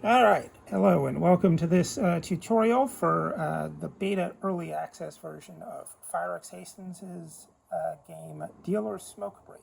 All right, hello and welcome to this tutorial for the beta early access version of Firex Hastings' game Dealer's Smoke Break.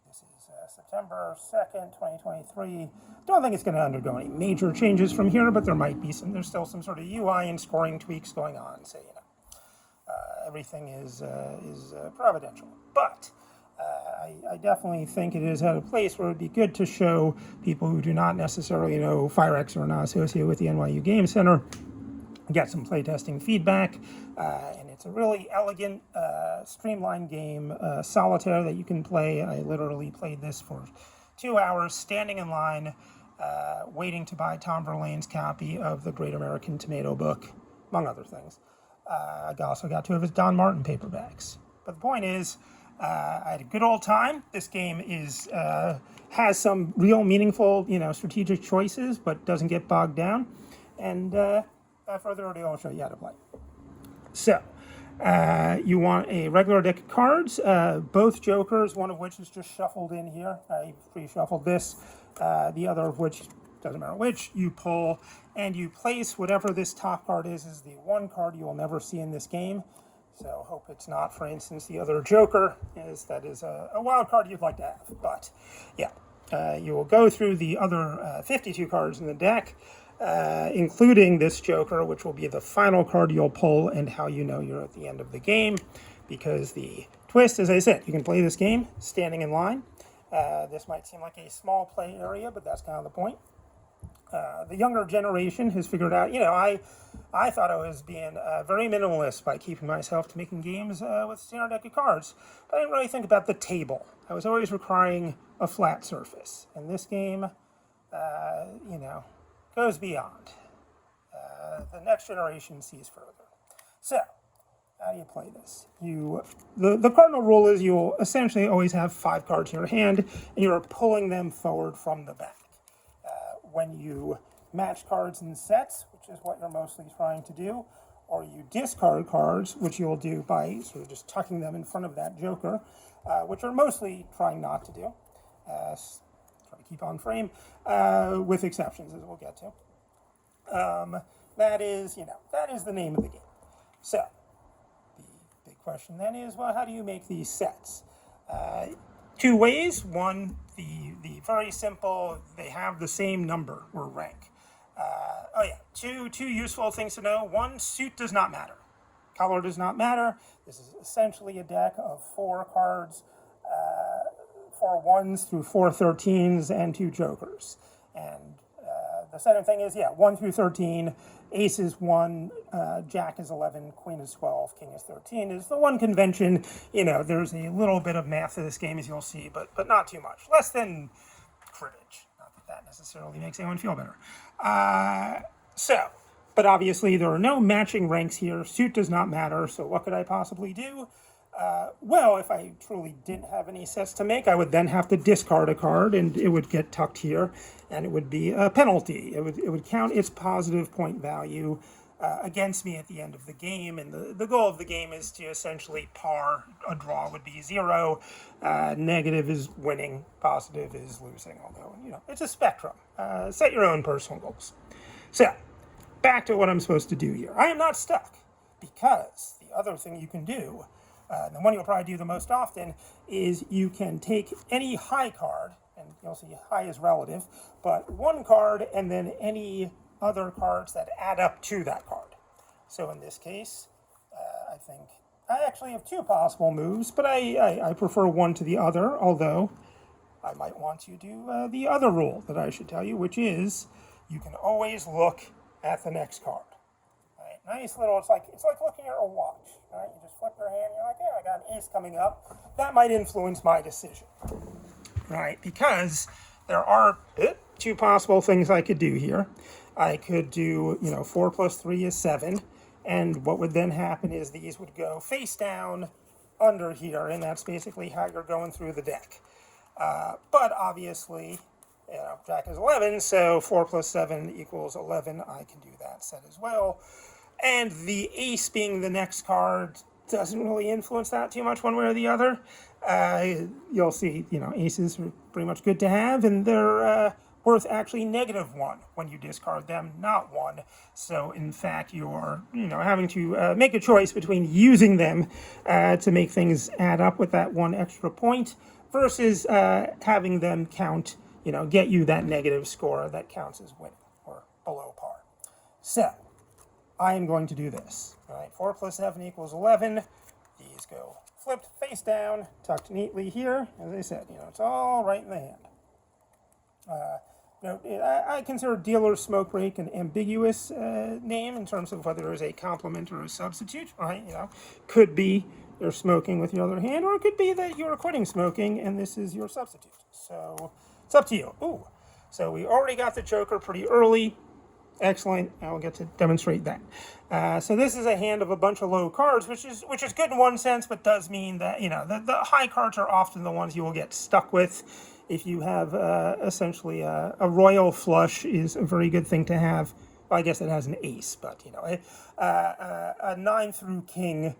This is September 2nd, 2023. Don't think it's going to undergo any major changes from here, but there's still some sort of UI and scoring tweaks going on, so everything is providential. But I definitely think it is at a place where it would be good to show people who do not necessarily know Firex or are not associated with the NYU Game Center, get some playtesting feedback, and it's a really elegant, streamlined game, solitaire that you can play. I literally played this for 2 hours, standing in line, waiting to buy Tom Verlaine's copy of the Great American Tomato book, among other things. I also got 2 of his Don Martin paperbacks. But the point is, I had a good old time. This game has some real meaningful, strategic choices, but doesn't get bogged down. And without further ado, I'll show you how to play. So, you want a regular deck of cards, both jokers, one of which is just shuffled in here. I pre-shuffled this. The other of which, doesn't matter which, you pull and you place whatever this top card is the one card you will never see in this game. So hope it's not, for instance, the other joker, that is a wild card you'd like to have. But yeah, you will go through the other 52 cards in the deck, including this joker, which will be the final card you'll pull and how you know you're at the end of the game. Because the twist, as I said, you can play this game standing in line. This might seem like a small play area, but that's kind of the point. The younger generation has figured out, I thought I was being very minimalist by keeping myself to making games with standard deck of cards. But I didn't really think about the table. I was always requiring a flat surface. And this game, goes beyond. The next generation sees further. So, how do you play this? The cardinal rule is you'll essentially always have 5 cards in your hand, and you're pulling them forward from the back. When you match cards in sets, which is what you're mostly trying to do, or you discard cards, which you'll do by sort of just tucking them in front of that joker, which you're mostly trying not to do. Try to keep on frame, with exceptions, as we'll get to. That is the name of the game. So, the big question then is, well, how do you make these sets? 2 ways. One, the very simple, they have the same number or rank. Two useful things to know. One, suit does not matter. Color does not matter. This is essentially a deck of 4 cards, 4 1s through 4 13s and 2 jokers. And the second thing is, 1 through 13, ace is 1, jack is 11, queen is 12, king is 13 is the one convention. There's a little bit of math to this game, as you'll see, but not too much. Less than cribbage. Not that necessarily makes anyone feel better. But obviously there are no matching ranks here. Suit does not matter, so what could I possibly do? Well, if I truly didn't have any sets to make, I would then have to discard a card, and it would get tucked here, and it would be a penalty. It would count its positive point value against me at the end of the game, and the goal of the game is to essentially par. A draw would be 0, negative is winning, positive is losing, although, it's a spectrum. Set your own personal goals. So, back to what I'm supposed to do here. I am not stuck, because the other thing you can do, the one you'll probably do the most often, is you can take any high card, and you'll see high is relative, but 1 card and then any other cards that add up to that card. So in this case, I think I actually have 2 possible moves, but I prefer one to the other, although I might want to do the other rule that I should tell you, which is you can always look at the next card. Nice little, it's like looking at a watch, right? You just flip your hand, you're like, I got an ace coming up. That might influence my decision, right? Because there are 2 possible things I could do here. I could do, 4 plus 3 is 7, and what would then happen is these would go face down under here, and that's basically how you're going through the deck. But obviously, jack is 11, so 4 plus 7 equals 11. I can do that set as well. And the ace being the next card doesn't really influence that too much one way or the other. You'll see, aces are pretty much good to have, and they're worth actually -1 when you discard them, not 1. So in fact, you're having to make a choice between using them to make things add up with that 1 extra point versus having them count, get you that negative score that counts as winning or below par. So I am going to do this. All right, 4 plus 7 equals 11. These go flipped face down, tucked neatly here. As I said, it's all right in the hand. I consider dealer's smoke break an ambiguous name in terms of whether it is a complement or a substitute, right? Could be you're smoking with your other hand, or it could be that you're quitting smoking and this is your substitute. So it's up to you. Ooh, so we already got the joker pretty early. Excellent. I will get to demonstrate that. So this is a hand of a bunch of low cards, which is good in one sense, but does mean that the high cards are often the ones you will get stuck with. If you have essentially a royal flush is a very good thing to have. Well, I guess it has an ace, but a 9 through king,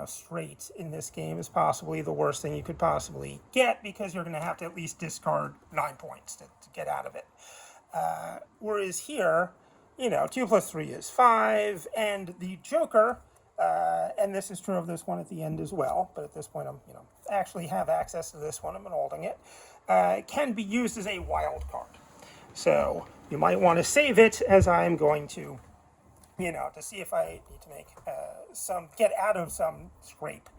straight in this game is possibly the worst thing you could possibly get, because you're going to have to at least discard 9 points to get out of it. Whereas here, 2 plus 3 is 5, and the joker, and this is true of this one at the end as well, but at this point I'm, actually have access to this one, I'm holding it, can be used as a wild card. So you might want to save it, as I am going to, to see if I need to make get out of some scrape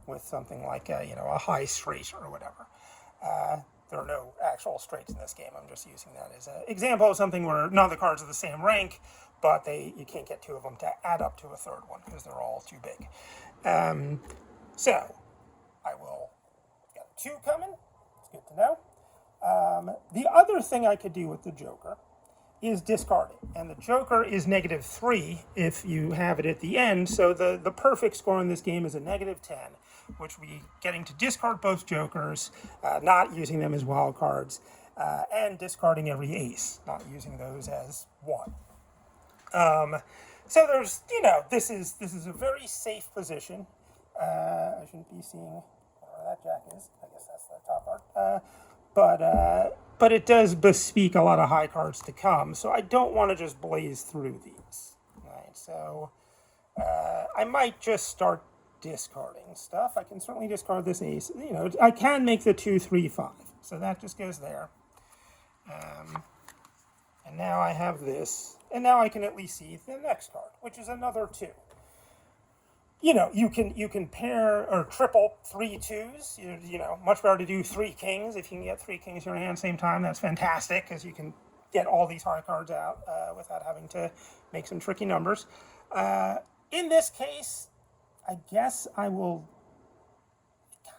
with something like, a high straight or whatever. There are no actual straights in this game. I'm just using that as an example of something where none of the cards are the same rank, but you can't get 2 of them to add up to a third one because they're all too big. So I will get 2 coming. It's good to know. The other thing I could do with the joker is discard it. And the joker is -3 if you have it at the end. So the perfect score in this game is a -10, which would be getting to discard both jokers, not using them as wild cards, and discarding every ace, not using those as 1. So there's, this is a very safe position. I shouldn't be seeing where that jack is. I guess that's the top part. But it does bespeak a lot of high cards to come, so I don't want to just blaze through these. All right, so I might just start discarding stuff. I can certainly discard this ace. I can make the 2, 3, 5, so that just goes there. And now I have this, and now I can at least see the next card, which is another 2. You can pair or triple 3 2s. Much better to do 3 kings. If you can get 3 kings in your hand at the same time, that's fantastic, because you can get all these high cards out without having to make some tricky numbers. In this case, I guess I will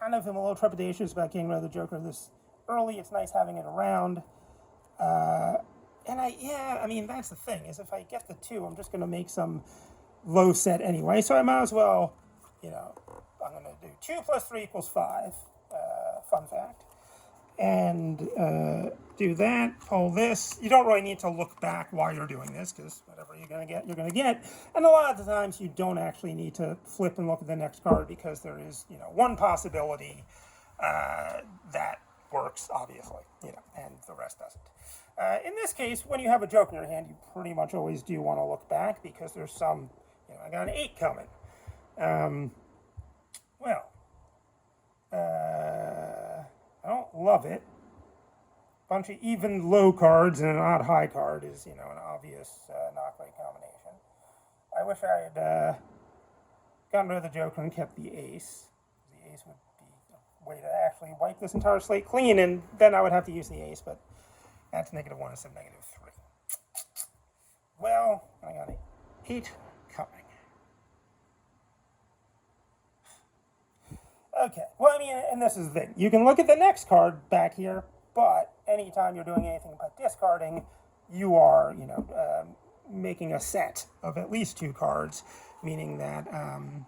kind of am a little trepidatious about getting rid of the joker this early. It's nice having it around. That's the thing, is if I get the 2, I'm just going to make some low set anyway, so I might as well, I'm going to do 2 plus 3 equals 5, fun fact, and do that, pull this. You don't really need to look back while you're doing this, because whatever you're going to get, and a lot of the times you don't actually need to flip and look at the next card, because there is, one possibility that works, obviously, and the rest doesn't. In this case, when you have a joker in your hand, you pretty much always do want to look back, because there's some, I got an 8 coming. I don't love it. Bunch of even low cards and an odd high card is, an obvious not great combination. I wish I had gotten rid of the joker and kept the ace. The ace would be a way to actually wipe this entire slate clean, and then I would have to use the ace, but that's -1 instead of -3. Well, I got an 8 coming. Okay, well, and this is the thing. You can look at the next card back here, but anytime you're doing anything but discarding, you are, making a set of at least 2 cards, meaning that, I'm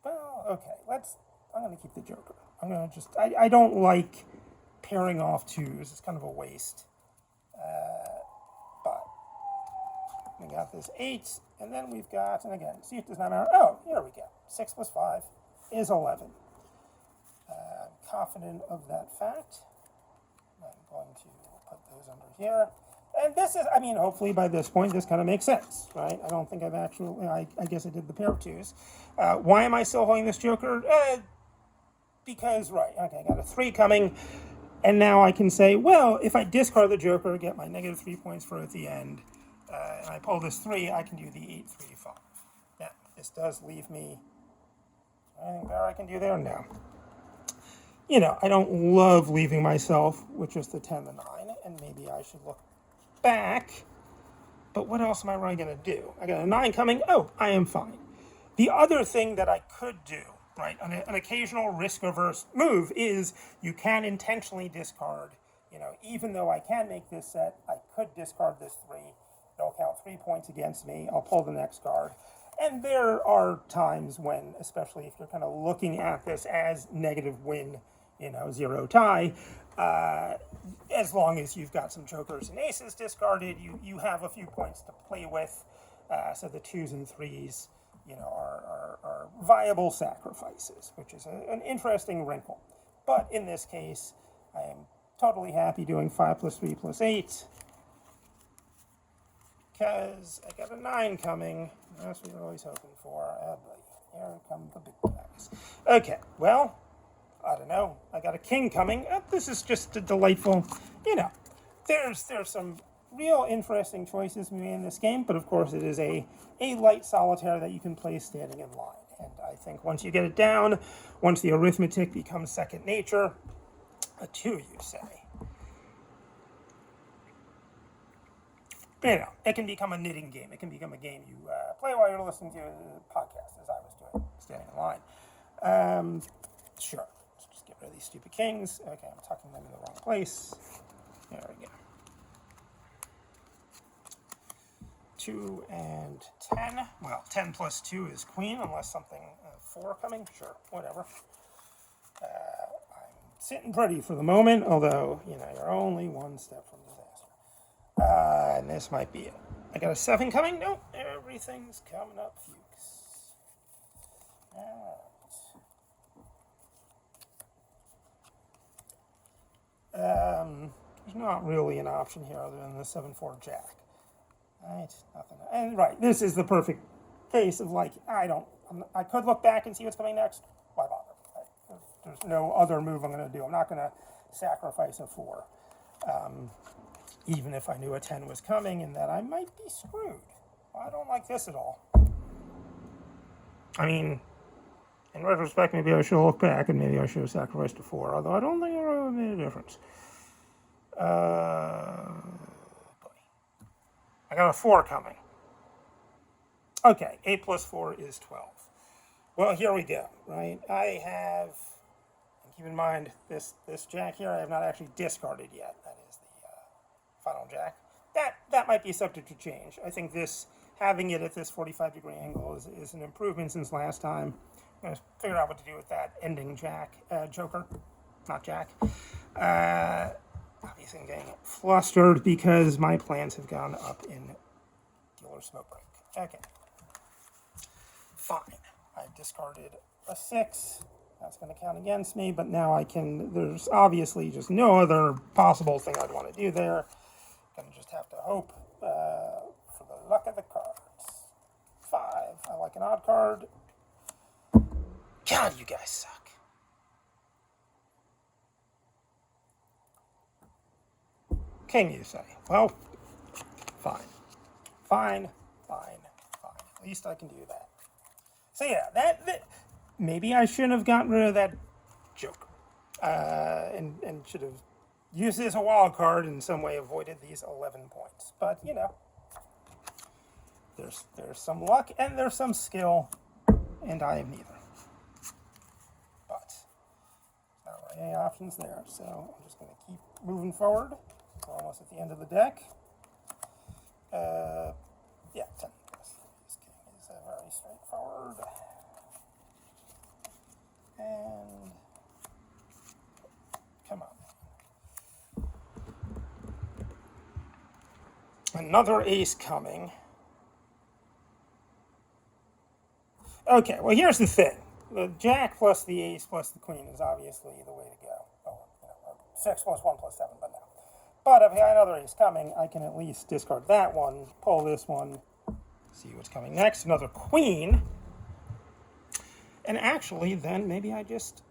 going to keep the joker. I'm going to just, I don't like pairing off 2s. It's kind of a waste. But we got this 8, and then we've got, and again, see if does not matter. Oh, here we go. 6 plus 5 is 11. I'm confident of that fact. I'm going to put those under here. And this is, I mean, hopefully by this point, this kind of makes sense, right? I don't think I've actually, I guess I did the pair of twos. Why am I still holding this joker? Because, right, okay, I got a 3 coming. And now I can say, well, if I discard the joker, get my negative 3 points for at the end, and I pull this 3, I can do the 8, 3, 5. Now, this does leave me, anything better I can do there? No. You know, I don't love leaving myself with just the 10, the 9, and maybe I should look back. But what else am I really going to do? I got a 9 coming. Oh, I am fine. The other thing that I could do, right, an occasional risk-averse move is you can intentionally discard. You know, even though I can make this set, I could discard this 3. It'll count 3 points against me. I'll pull the next card. And there are times when, especially if you're kind of looking at this as negative win, you know, 0 tie, as long as you've got some jokers and aces discarded, you have a few points to play with. So the 2s and 3s, you know, are viable sacrifices, which is an interesting wrinkle. But in this case, I am totally happy doing 5 plus 3 plus 8, because I got a 9 coming. That's what you're always hoping for. Oh boy, here come the big guys. Okay, well, I don't know. I got a king coming. This is just a delightful, you know, there's some real interesting choices made in this game, but of course it is a light solitaire that you can play standing in line. And I think once you get it down, once the arithmetic becomes second nature, a 2, you say. You know, it can become a knitting game. It can become a game you play while you're listening to a podcast, as I was doing, standing in line. Sure. Let's just get rid of these stupid kings. Okay, I'm tucking them in the wrong place. There we go. 2 and 10. Well, 10 plus 2 is queen, unless something 4 coming. Sure, whatever. I'm sitting pretty for the moment, although, you know, you're only one step from disaster. And this might be it. I got a 7 coming. Nope, everything's coming up, Fuchs. All right. There's not really an option here other than the 7-4 jack. Right, nothing. And right, this is the perfect case of like, I could look back and see what's coming next. Why bother? Right? There's no other move I'm going to do. I'm not going to sacrifice a 4. Even if I knew a 10 was coming and that I might be screwed. Well, I don't like this at all. I mean, in retrospect, maybe I should look back and maybe I should have sacrificed a 4, although I don't think it really made a difference. I got a 4 coming. Okay, 8 plus 4 is 12. Well, here we go, right? I have, and keep in mind, this jack here I have not actually discarded yet. That is the final jack. That might be subject to change. I think this, having it at this 45-degree angle is an improvement since last time. I'm going to figure out what to do with that ending jack, joker, not jack. Obviously I'm getting flustered because my plans have gone up in dealer smoke break. Okay. Fine. I discarded a 6. That's going to count against me, but now I can, there's obviously just no other possible thing I'd want to do there. I'm going to just have to hope for the luck of the cards. 5. I like an odd card. God, you guys suck. King, you say. Well, fine. Fine. At least I can do that. So yeah, that maybe I shouldn't have gotten rid of that joker. And should have used it as a wild card and in some way avoided these 11 points. But, you know, there's some luck and there's some skill, and I have neither. But not really any options there, so I'm just going to keep moving forward. We're almost at the end of the deck. Yeah, 10 plus 3 is king is very straightforward. And come on. Another ace coming. Okay, well here's the thing. The jack plus the ace plus the queen is obviously the way to go. Oh, you know, 6 plus 1 plus 7, but no. But if I got another ace coming, I can at least discard that one, pull this one, see what's coming next. Another queen. And actually, then maybe I just...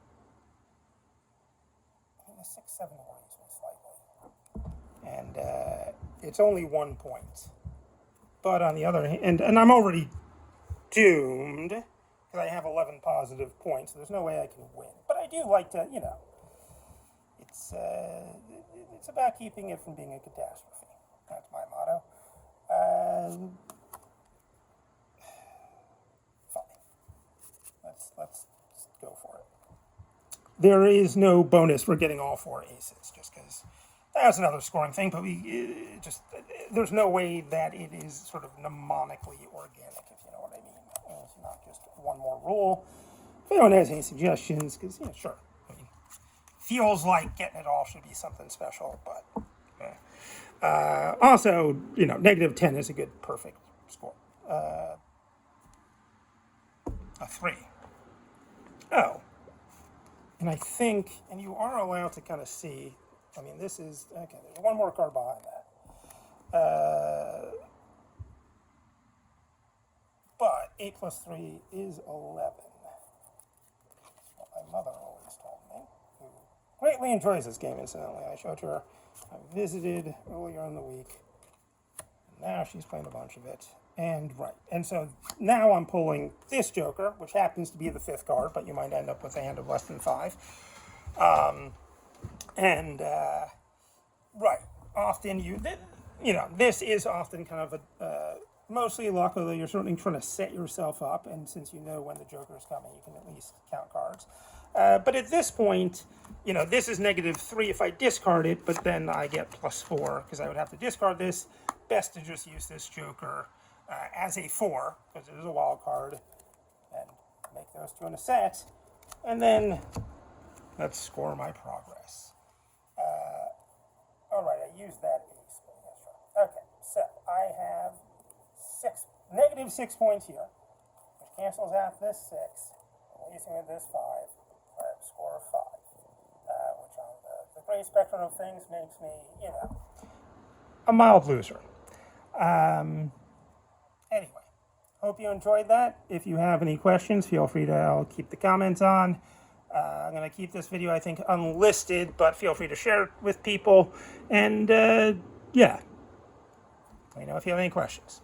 I mean, the 6-7 worries me slightly. And it's only 1 point. But on the other hand, and I'm already doomed, because I have 11 positive points. So there's no way I can win. But I do like to, you know, it's about keeping it from being a catastrophe. That's my motto. Fine. Let's go for it. There is no bonus for getting all 4 aces, just because that's another scoring thing. But there's no way that it is sort of mnemonically organic, if you know what I mean. It's not just one more rule. If anyone has any suggestions, because sure. Feels like getting it all should be something special, but also, -10 is a good perfect score. A 3. Oh, and I think, and you are allowed to kind of see. I mean, this is okay. There's one more card behind that, but 8 plus 3 is 11. What my mother always told me. Greatly enjoys this game, incidentally. I showed her, I visited earlier in the week. Now she's playing a bunch of it. And so now I'm pulling this Joker, which happens to be the 5th card, but you might end up with a hand of less than 5. Often this is often kind of a mostly luck, although you're certainly trying to set yourself up, and since you know when the Joker is coming, you can at least count cards. But at this point, this is -3 if I discard it, but then I get +4 because I would have to discard this. Best to just use this Joker as a 4 because it is a wild card, and make those 2 in a set, and then let's score my progress. All right, I used that ace. Okay, so I have -6 points here, which cancels out this 6, leaving with this 5. I have a score of 5, which on the great spectrum of things makes me, a mild loser. Anyway, hope you enjoyed that. If you have any questions, feel free to, I'll keep the comments on. I'm going to keep this video, I think, unlisted, but feel free to share it with people. And, yeah, let me know if you have any questions.